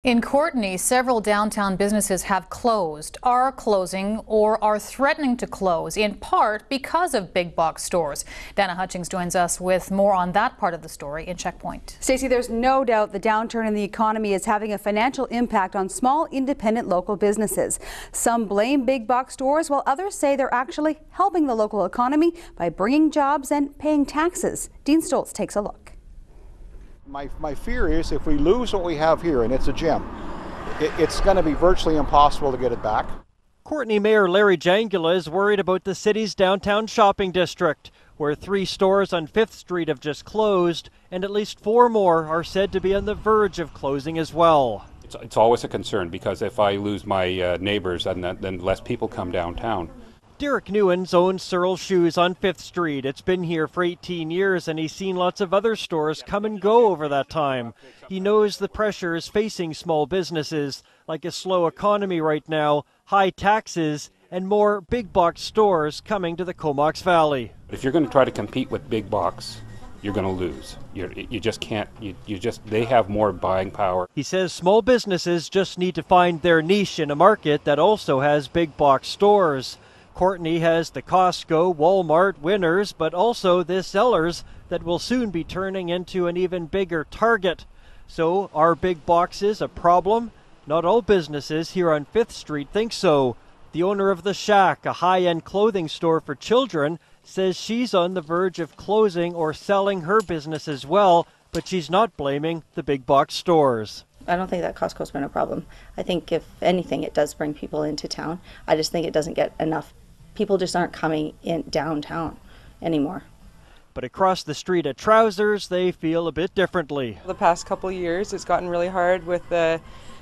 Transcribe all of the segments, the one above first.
In Courtenay, several downtown businesses have closed, are closing, or are threatening to close, in part because of big box stores. Dana Hutchings joins us with more on that part of the story in Checkpoint. Stacey, there's no doubt the downturn in the economy is having a financial impact on small, independent local businesses. Some blame big box stores, while others say they're actually helping the local economy by bringing jobs and paying taxes. Dean Stoltz takes a look. My fear is if we lose what we have here, and it's a gem, it's going to be virtually impossible to get it back. Courtenay Mayor Larry Jangula is worried about the city's downtown shopping district, where 3 stores on 5th Street have just closed, and at least 4 more are said to be on the verge of closing as well. It's always a concern, because if I lose my neighbors, then less people come downtown. Derek Newens owns Searles Shoes on 5th Street. It's been here for 18 years and he's seen lots of other stores come and go over that time. He knows the pressure is facing small businesses, like a slow economy right now, high taxes, and more big box stores coming to the Comox Valley. If you're going to try to compete with big box, you're going to lose. You just can't. They have more buying power. He says small businesses just need to find their niche in a market that also has big box stores. Courtenay has the Costco, Walmart, Winners, but also the Zellers that will soon be turning into an even bigger target. So are big boxes a problem? Not all businesses here on 5th Street think so. The owner of the Shack, a high-end clothing store for children, says she's on the verge of closing or selling her business as well, but she's not blaming the big box stores. I don't think that Costco's been a problem. I think if anything, it does bring people into town. I just think it doesn't get enough. People just aren't coming in downtown anymore. But across the street at Trousers, they feel a bit differently. The past couple of years, it's gotten really hard with the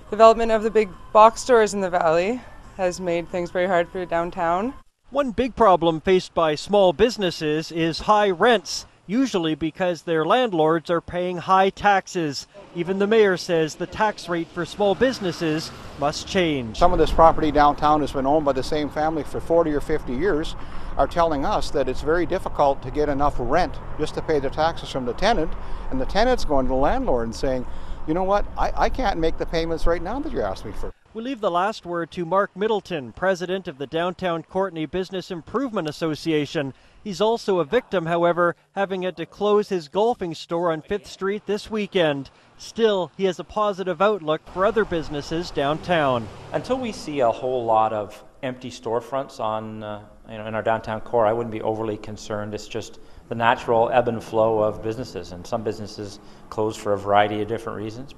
development of the big box stores in the valley. Has made things very hard for downtown. One big problem faced by small businesses is high rents, usually because their landlords are paying high taxes. Even the mayor says the tax rate for small businesses must change. Some of this property downtown has been owned by the same family for 40 or 50 years, are telling us that it's very difficult to get enough rent just to pay the taxes from the tenant, and the tenant's going to the landlord and saying, you know what, I can't make the payments right now that you asked me for. We leave the last word to Mark Middleton, president of the Downtown Courtenay Business Improvement Association. He's also a victim, however, having had to close his golfing store on 5th Street this weekend. Still, he has a positive outlook for other businesses downtown. Until we see a whole lot of empty storefronts on, in our downtown core, I wouldn't be overly concerned. It's just the natural ebb and flow of businesses, and some businesses close for a variety of different reasons.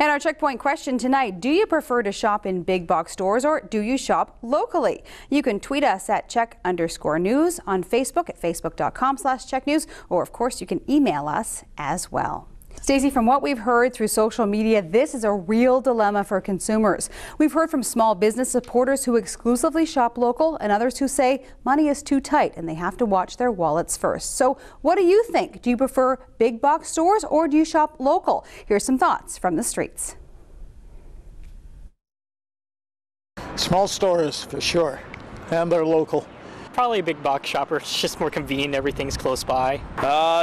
And our Checkpoint question tonight, do you prefer to shop in big box stores or do you shop locally? You can tweet us at @check_news, on Facebook at facebook.com/checknews, or of course you can email us as well. Stacey, from what we've heard through social media, this is a real dilemma for consumers. We've heard from small business supporters who exclusively shop local and others who say money is too tight and they have to watch their wallets first. So what do you think? Do you prefer big box stores or do you shop local? Here's some thoughts from the streets. Small stores for sure, and they're local. Probably a big box shopper. It's just more convenient. Everything's close by.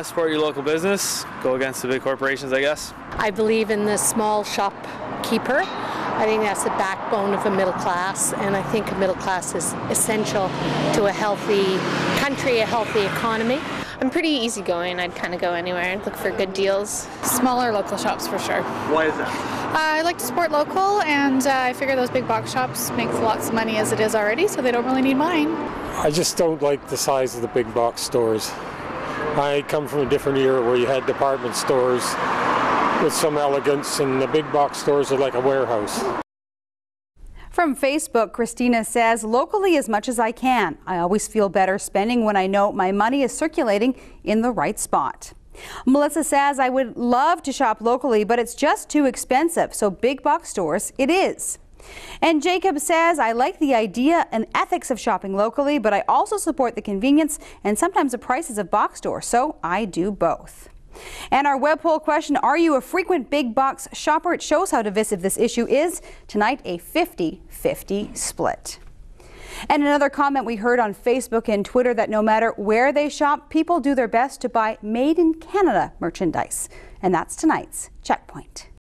Support your local business. Go against the big corporations, I guess. I believe in the small shopkeeper. I think that's the backbone of a middle class, and I think a middle class is essential to a healthy country, a healthy economy. I'm pretty easygoing. I'd kind of go anywhere and look for good deals. Smaller local shops for sure. Why is that? I like to support local, and I figure those big box shops make lots of money as it is already, so they don't really need mine. I just don't like the size of the big box stores. I come from a different era where you had department stores with some elegance, and the big box stores are like a warehouse. From Facebook, Christina says, locally as much as I can. I always feel better spending when I know my money is circulating in the right spot. Melissa says, I would love to shop locally, but it's just too expensive, so big box stores it is. And Jacob says, I like the idea and ethics of shopping locally, but I also support the convenience and sometimes the prices of box stores, so I do both. And our web poll question, are you a frequent big box shopper? It shows how divisive this issue is. Tonight, a 50-50 split. And another comment we heard on Facebook and Twitter that no matter where they shop, people do their best to buy made in Canada merchandise. And that's tonight's Checkpoint.